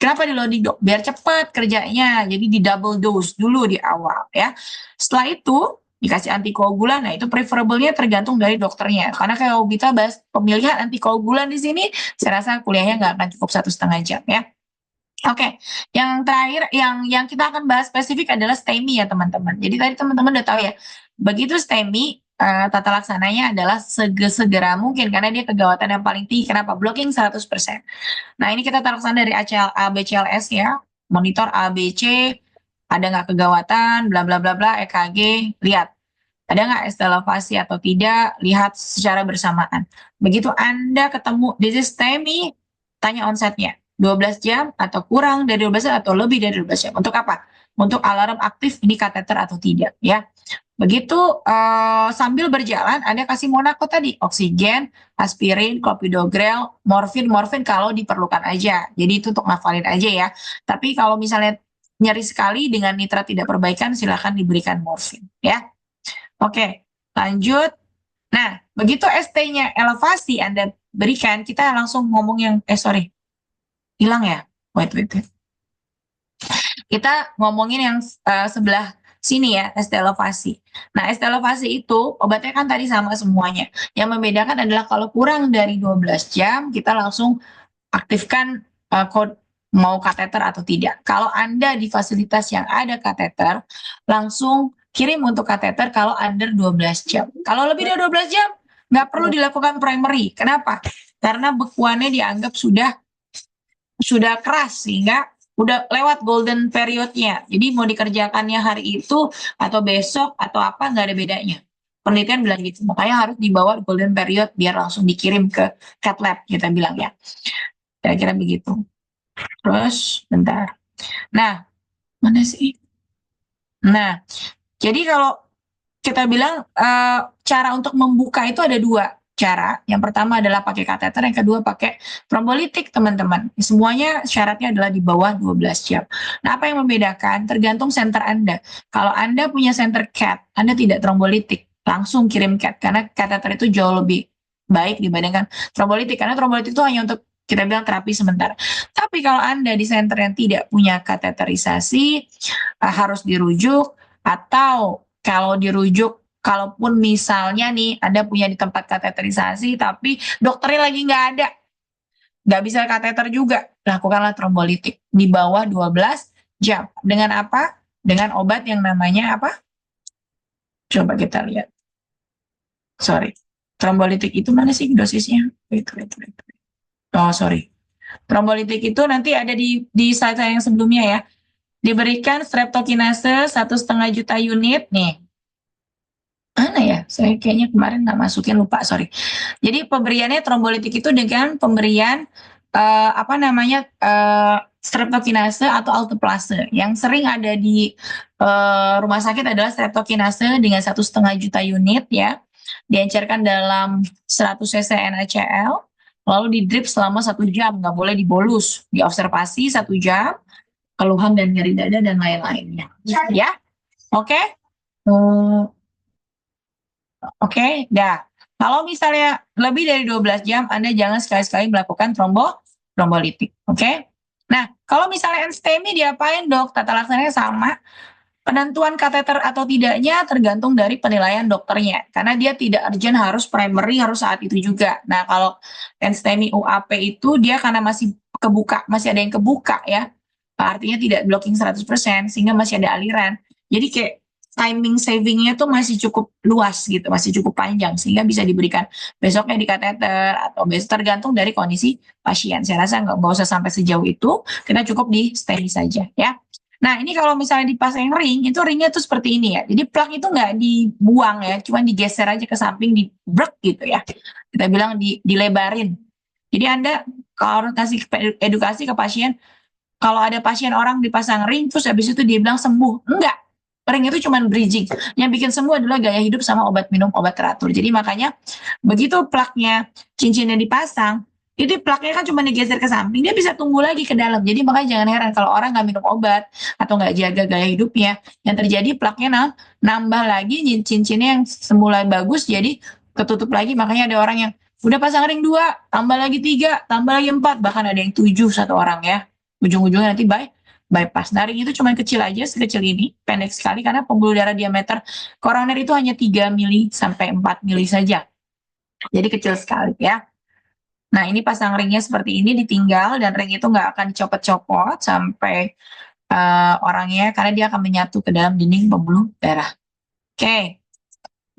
Kenapa di loading dok? Biar cepat kerjanya, jadi di double dose dulu di awal ya. Setelah itu dikasih antikoagulan, nah itu preferably-nya tergantung dari dokternya. Karena kalau kita bahas pemilihan antikoagulan di sini, saya rasa kuliahnya nggak akan cukup 1,5 jam ya. Oke, yang terakhir yang kita akan bahas spesifik adalah STEMI ya teman-teman. Jadi tadi teman-teman udah tahu ya, begitu STEMI tata laksananya adalah segera mungkin karena dia kegawatan yang paling tinggi. Kenapa? Blocking 100%. Nah ini kita tata laksana dari ABCLS ya, monitor ABC, ada nggak kegawatan, bla bla bla bla, EKG, lihat. Ada nggak ST elevasi atau tidak, lihat secara bersamaan. Begitu Anda ketemu this is STEMI, tanya onsetnya. 12 jam atau kurang dari 12 jam atau lebih dari 12 jam. Untuk apa? Untuk alarm aktif ini kateter atau tidak ya. Begitu sambil berjalan Anda kasih Monaco tadi, oksigen, aspirin, clopidogrel, morfin kalau diperlukan aja. Jadi itu untuk ngafalin aja ya. Tapi kalau misalnya nyeri sekali dengan nitrat tidak perbaikan silakan diberikan morfin ya. Oke, lanjut. Nah, begitu ST-nya elevasi Anda berikan, kita langsung ngomong yang sorry. Hilang ya? Wait. Kita ngomongin yang sebelah sini ya, ST elevasi. Nah, ST elevasi itu obatnya kan tadi sama semuanya. Yang membedakan adalah kalau kurang dari 12 jam, kita langsung aktifkan kode mau kateter atau tidak. Kalau Anda di fasilitas yang ada kateter, langsung kirim untuk kateter kalau under 12 jam. Kalau lebih dari 12 jam, nggak perlu dilakukan primary. Kenapa? Karena bekuannya dianggap sudah keras sehingga udah lewat golden periodnya. Jadi mau dikerjakannya hari itu atau besok atau apa nggak ada bedanya. Penelitian bilang gitu. Makanya harus dibawa golden period biar langsung dikirim ke cat lab kita bilang ya. Kira-kira begitu. Terus bentar. Nah, mana sih? Nah, jadi kalau kita bilang cara untuk membuka itu ada dua cara. Yang pertama adalah pakai kateter, yang kedua pakai trombolitik, teman-teman. Semuanya syaratnya adalah di bawah 12 jam. Nah, apa yang membedakan? Tergantung center Anda. Kalau Anda punya center CAT, Anda tidak trombolitik, langsung kirim CAT karena kateter itu jauh lebih baik dibandingkan trombolitik karena trombolitik itu hanya untuk kita bilang terapi sementara. Tapi kalau Anda di center yang tidak punya kateterisasi, harus dirujuk atau kalau dirujuk, kalaupun misalnya nih Anda punya di tempat kateterisasi, tapi dokternya lagi nggak ada, nggak bisa kateter juga, lakukanlah trombolitik di bawah 12 jam. Dengan apa? Dengan obat yang namanya apa? Coba kita lihat. Sorry. Trombolitik itu mana sih dosisnya? Oh, sorry. Trombolitik itu nanti ada di slide saya yang sebelumnya ya. Diberikan streptokinase 1,5 juta unit nih. Mana ya? Saya kayaknya kemarin nggak masukin, lupa, sorry. Jadi pemberiannya trombolitik itu dengan pemberian streptokinase atau alteplase. Yang sering ada di rumah sakit adalah streptokinase dengan 1,5 juta unit ya. Diencerkan dalam 100 cc NaCl, lalu di drip selama 1 jam, nggak boleh dibolus. Diobservasi 1 jam, keluhan dan nyeri dada dan lain-lainnya. Ya, oke. Oke, dah. Kalau misalnya lebih dari 12 jam, Anda jangan sekali-sekali melakukan trombolitik. Oke? Nah, kalau misalnya STEMI diapain dok? Tata laksananya sama. Penentuan kateter atau tidaknya tergantung dari penilaian dokternya. Karena dia tidak urgent harus primary, harus saat itu juga. Nah, kalau STEMI UAP itu dia karena masih kebuka, masih ada yang kebuka ya. Artinya tidak blocking 100%, sehingga masih ada aliran. Jadi kayak timing savingnya tuh masih cukup luas gitu, masih cukup panjang sehingga bisa diberikan besoknya di kateter atau tergantung dari kondisi pasien. Saya rasa nggak usah sampai sejauh itu, kita cukup di STEMI saja ya. Nah ini kalau misalnya dipasang ring, itu ringnya tuh seperti ini ya. Jadi plak itu nggak dibuang ya, cuma digeser aja ke samping, di brek gitu ya. Kita bilang dilebarin. Jadi Anda kalau kasih edukasi ke pasien, kalau ada pasien orang dipasang ring, terus habis itu dia bilang sembuh. Enggak. Ring itu cuma bridging. Yang bikin sembuh adalah gaya hidup sama obat minum, obat teratur. Jadi makanya begitu plaknya, cincinnya dipasang, itu plaknya kan cuma digeser ke samping, dia bisa tumbuh lagi ke dalam. Jadi makanya jangan heran kalau orang nggak minum obat atau nggak jaga gaya hidupnya, yang terjadi plaknya nambah lagi, cincinnya yang semula bagus jadi ketutup lagi. Makanya ada orang yang udah pasang ring 2, tambah lagi 3, tambah lagi 4, bahkan ada yang 7 satu orang ya. ujung-ujungnya nanti bypass. Nah, ring itu cuma kecil aja, sekecil ini, pendek sekali karena pembuluh darah diameter koroner itu hanya 3 mili sampai 4 mili saja. Jadi kecil sekali ya. Nah, ini pasang ringnya seperti ini, ditinggal, dan ring itu nggak akan dicopot-copot sampai orangnya, karena dia akan menyatu ke dalam dinding pembuluh darah. Oke.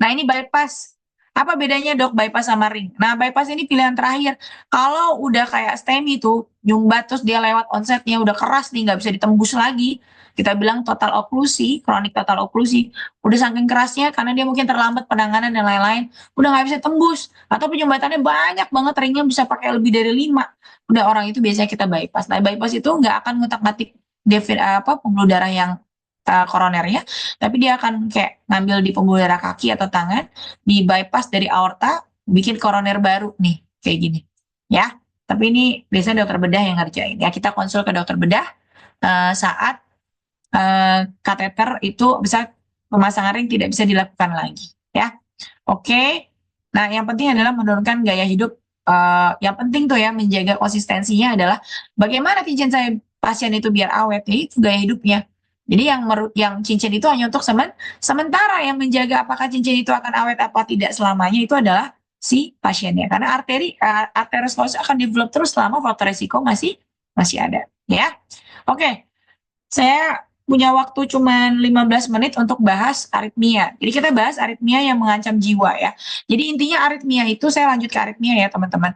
Nah, ini bypass. Apa bedanya, Dok, bypass sama ring? Nah, bypass ini pilihan terakhir. Kalau udah kayak STEMI tuh, nyumbat terus dia lewat onsetnya udah keras nih, nggak bisa ditembus lagi. Kita bilang total oklusi, kronik total oklusi. Udah saking kerasnya karena dia mungkin terlambat penanganan dan lain-lain, udah nggak bisa tembus. Atau penyumbatannya banyak banget, ringnya bisa pakai lebih dari 5. Udah orang itu biasanya kita bypass. Nah, bypass itu nggak akan ngutak-ngatik pembuluh darah yang koronernya, tapi dia akan kayak ngambil di pembuluh darah kaki atau tangan, di bypass dari aorta, bikin koroner baru nih, kayak gini. Ya, tapi ini biasanya dokter bedah yang ngerjain. Ya, kita konsul ke dokter bedah saat kateter itu bisa pemasangan ring tidak bisa dilakukan lagi. Ya, oke. Nah, yang penting adalah menurunkan gaya hidup. Yang penting tuh ya, menjaga konsistensinya adalah bagaimana cincin saya pasien itu biar awet, ya itu gaya hidupnya. Jadi yang cincin itu hanya untuk sementara, yang menjaga apakah cincin itu akan awet apa tidak selamanya itu adalah si pasiennya. Karena arteriosklerosis akan develop terus selama faktor resiko masih ada, ya. Oke. Saya punya waktu cuma 15 menit untuk bahas aritmia. Jadi kita bahas aritmia yang mengancam jiwa ya. Jadi intinya aritmia itu, saya lanjut ke aritmia ya teman-teman.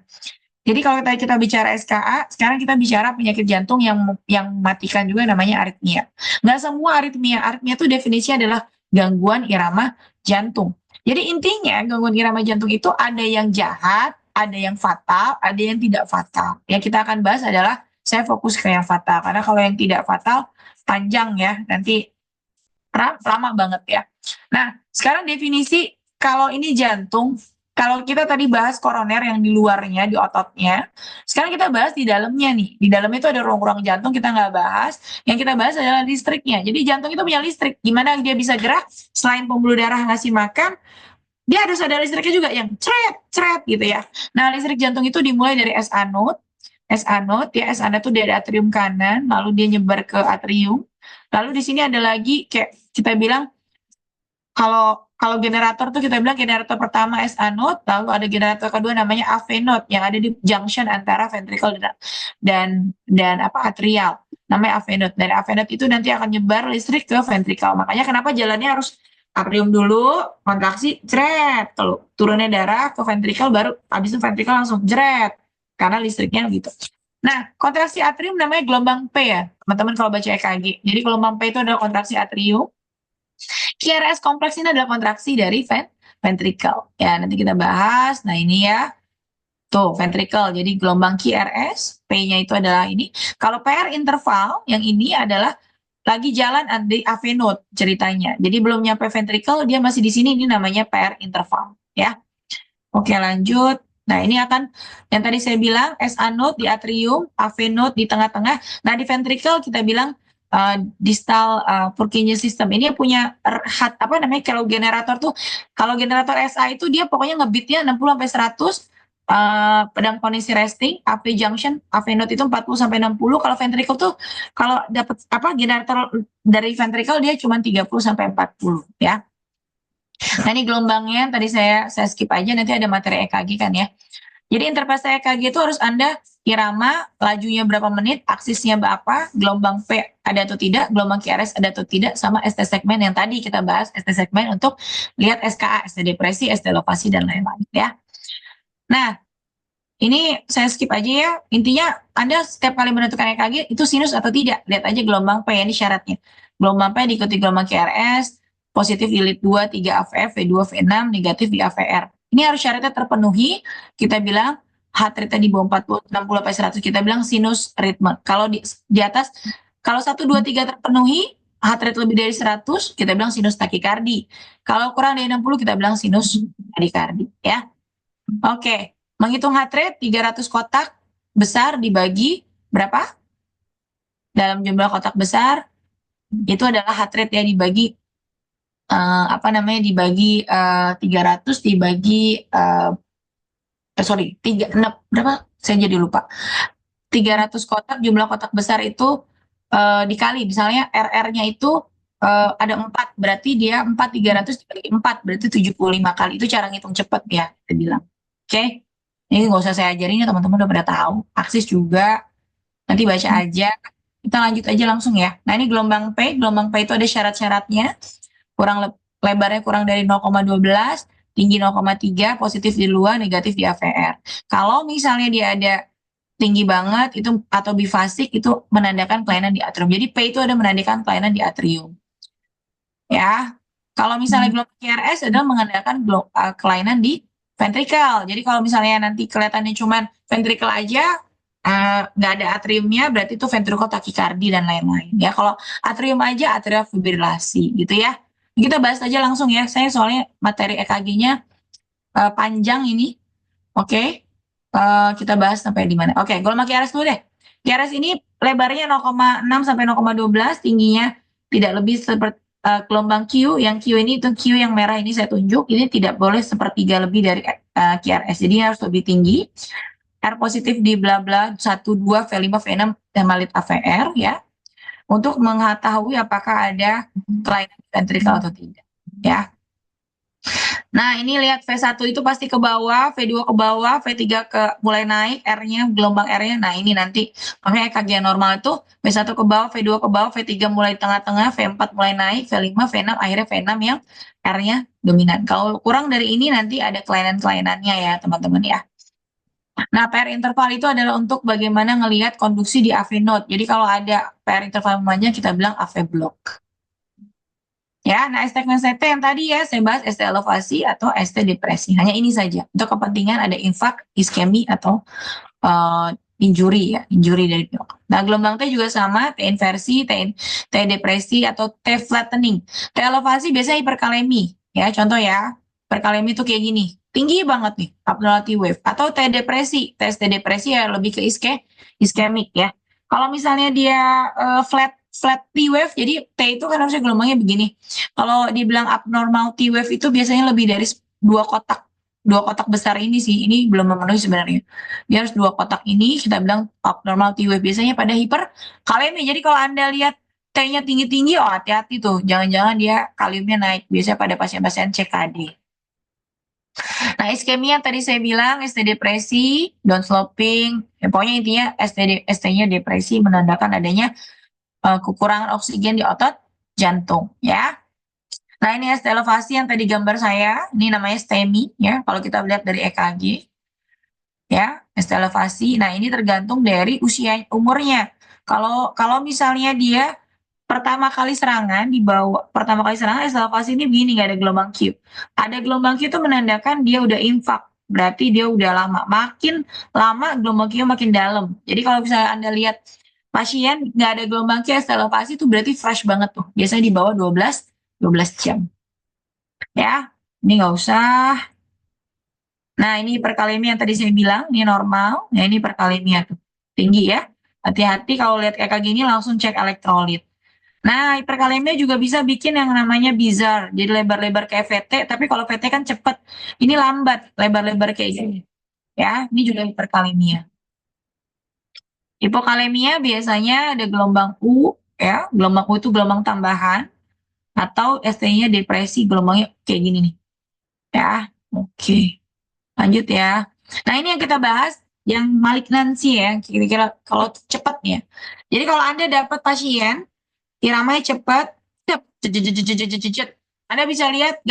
Jadi kalau kita bicara SKA, sekarang kita bicara penyakit jantung yang matikan juga, namanya aritmia. Nggak semua aritmia. Aritmia itu definisinya adalah gangguan irama jantung. Jadi intinya gangguan irama jantung itu ada yang jahat, ada yang fatal, ada yang tidak fatal. Yang kita akan bahas adalah, saya fokus ke yang fatal. Karena kalau yang tidak fatal, panjang ya, nanti lama banget ya. Nah, sekarang definisi kalau ini jantung. Kalau kita tadi bahas koroner yang di luarnya, di ototnya, sekarang kita bahas di dalamnya nih. Di dalamnya itu ada ruang-ruang jantung, kita nggak bahas. Yang kita bahas adalah listriknya. Jadi jantung itu punya listrik. Gimana dia bisa gerak? Selain pembuluh darah ngasih makan, dia harus ada listriknya juga yang cret gitu ya. Nah, listrik jantung itu dimulai dari SA node. SA node ya, SA node itu dari atrium kanan, lalu dia nyebar ke atrium. Lalu di sini ada lagi kayak kita bilang, kalau generator tuh kita bilang generator pertama SA node, lalu ada generator kedua namanya AV node yang ada di junction antara ventricle dan apa atrial. Namanya AV node. Dan AV node itu nanti akan nyebar listrik ke ventricle. Makanya kenapa jalannya harus atrium dulu, kontraksi, jret. Kalau turunnya darah ke ventricle, baru habis itu ventricle langsung jret. Karena listriknya gitu. Nah, kontraksi atrium namanya gelombang P ya, teman-teman kalau baca EKG. Jadi gelombang P itu adalah kontraksi atrium. QRS kompleks ini adalah kontraksi dari ventricle. Ya, nanti kita bahas. Nah, ini ya. Tuh, ventricle. Jadi gelombang QRS, P-nya itu adalah ini. Kalau PR interval, yang ini adalah lagi jalan di AV node ceritanya. Jadi belum nyampe ventricle, dia masih di sini, ini namanya PR interval. Ya. Oke, lanjut. Nah, ini akan yang tadi saya bilang SA node di atrium, AV node di tengah-tengah. Nah, di ventricle kita bilang distal Purkinje system. Ini punya apa namanya, kalau generator tuh, kalau generator SA itu dia pokoknya ngebeatnya 60 sampai 100, pedang kondisi resting, AV junction, AV node itu 40 sampai 60. Kalau ventricle tuh kalau dapat apa generator dari ventricle dia cuma 30 sampai 40 ya. Nah, ini gelombangnya tadi saya skip aja, nanti ada materi EKG kan ya. Jadi interpretasi EKG itu harus Anda irama, lajunya berapa menit, aksisnya berapa, gelombang P ada atau tidak, gelombang QRS ada atau tidak, sama ST segmen yang tadi kita bahas, ST segmen untuk lihat SKA, ST depresi, ST elevasi, dan lain-lain ya. Nah, ini saya skip aja ya. Intinya Anda setiap kali menentukan EKG itu sinus atau tidak, lihat aja gelombang P, ini syaratnya. Gelombang P diikuti gelombang QRS, positif di lead 2, 3 AVF, V2, V6, negatif di AVR. Ini harus syaratnya terpenuhi. Kita bilang heart rate di bawah 40, 60 sampai 100, kita bilang sinus ritme. Kalau di atas, kalau 1, 2, 3 terpenuhi, heart rate lebih dari 100, kita bilang sinus takikardi. Kalau kurang dari 60, kita bilang sinus tadikardi ya. Oke, menghitung heart rate 300 kotak besar dibagi berapa? Dalam jumlah kotak besar itu adalah heart rate ya, dibagi apa namanya, dibagi 300 dibagi sorry 3 berapa, saya jadi lupa, 300 kotak, jumlah kotak besar itu dikali, misalnya RR-nya itu ada 4, berarti dia 4, 300 dikali 4, berarti 75 kali. Itu cara ngitung cepet ya, kita bilang. Oke? Ini nggak usah saya ajarin ya, teman-teman udah pada tahu. Aksis juga, nanti baca aja. Kita lanjut aja langsung ya. Nah, ini gelombang P. Gelombang P itu ada syarat-syaratnya. Lebarnya kurang dari 0,12, tinggi 0,3, positif di luar, negatif di AVR. Kalau misalnya dia ada tinggi banget itu atau bifasik itu menandakan kelainan di atrium. Jadi P itu ada menandakan kelainan di atrium. Ya. Kalau misalnya gelombang QRS adalah menandakan kelainan di ventrikel. Jadi kalau misalnya nanti kelihatannya cuma ventrikel aja nggak ada atriumnya, berarti itu ventrikel takikardi dan lain-lain. Ya, kalau atrium aja atrial fibrilasi gitu ya. Kita bahas aja langsung ya. Saya soalnya materi EKG-nya panjang ini. Oke. Kita bahas sampai di mana. Oke, gelombang QRS dulu deh. QRS ini lebarnya 0,6 sampai 0,12, tingginya tidak lebih seperti gelombang Q. Yang Q ini itu Q yang merah ini saya tunjuk, ini tidak boleh sepertiga lebih dari QRS. Jadi harus lebih tinggi. R positif di bla bla 1, 2, V5, V6 hemolit AVR ya. Untuk mengetahui apakah ada kelainan ventrikel atau tidak. Ya. Nah, ini lihat V1 itu pasti ke bawah, V2 ke bawah, V3 ke mulai naik, R-nya, gelombang R-nya. Nah, ini nanti makanya EKG normal itu V1 ke bawah, V2 ke bawah, V3 mulai tengah-tengah, V4 mulai naik, V5, V6, akhirnya V6 yang R-nya dominan. Kalau kurang dari ini nanti ada kelainan-kelainannya ya, teman-teman ya. Nah, PR interval itu adalah untuk bagaimana ngelihat konduksi di AV node. Jadi kalau ada PR interval memanjang, kita bilang AV block. Ya, nah segmen ST yang tadi ya saya bahas ST elevasi atau ST depresi. Hanya ini saja. Untuk kepentingan ada infak, iskemi atau injury ya, injury dari pilok. Nah, gelombang T juga sama, T inversi, T depresi atau T flattening. T elevasi biasanya hiperkalemi. Ya, contoh ya. Hiperkalemi itu kayak gini. Tinggi banget nih, abnormal T wave. Atau T depresi. T depresi ya lebih ke iskemik ya. Kalau misalnya dia flat T wave, jadi T itu kan harusnya gelombangnya begini. Kalau dibilang abnormal T wave itu biasanya lebih dari dua kotak besar ini sih, ini belum memenuhi sebenarnya. Dia harus 2 kotak ini, kita bilang abnormal T wave. Biasanya pada hiperkalemi. Jadi kalau Anda lihat T-nya tinggi-tinggi, oh hati-hati tuh. Jangan-jangan dia kaliumnya naik. Biasanya pada pasien-pasien CKD. Nah, iskemia yang tadi saya bilang, ST depresi, down sloping, ya, pokoknya intinya ST-nya depresi menandakan adanya kekurangan oksigen di otot jantung, ya. Nah, ini ST elevasi yang tadi gambar saya, ini namanya STEMI, ya, kalau kita lihat dari EKG, ya, ST elevasi. Nah, ini tergantung dari usia umurnya. Kalau misalnya dia pertama kali serangan ST elevasi ini begini, nggak ada gelombang Q. Ada gelombang Q itu menandakan dia udah infak, berarti dia udah lama. Makin lama gelombang Q makin dalam. Jadi kalau misalnya Anda lihat pasien nggak ada gelombang Q ST elevasi itu berarti fresh banget tuh. Biasanya di bawah 12 jam. Ya, ini nggak usah. Nah, ini hiperkalemi yang tadi saya bilang, ini normal. Nah, ini hiperkalemia tuh. Tinggi ya. Hati-hati kalau lihat EKG ini langsung cek elektrolit. Nah, hiperkalemia juga bisa bikin yang namanya bizarre. Jadi lebar-lebar kayak VT, tapi kalau VT kan cepet. Ini lambat, lebar-lebar kayak gini. Ya, ini juga hiperkalemia. Hipokalemia biasanya ada gelombang U, ya. Gelombang U itu gelombang tambahan. Atau ST-nya depresi, gelombangnya kayak gini nih. Ya, oke. Lanjut ya. Nah, ini yang kita bahas yang malignansi ya, kira-kira kalau cepat ya. Jadi kalau Anda dapat pasien iramanya cepat, Anda bisa lihat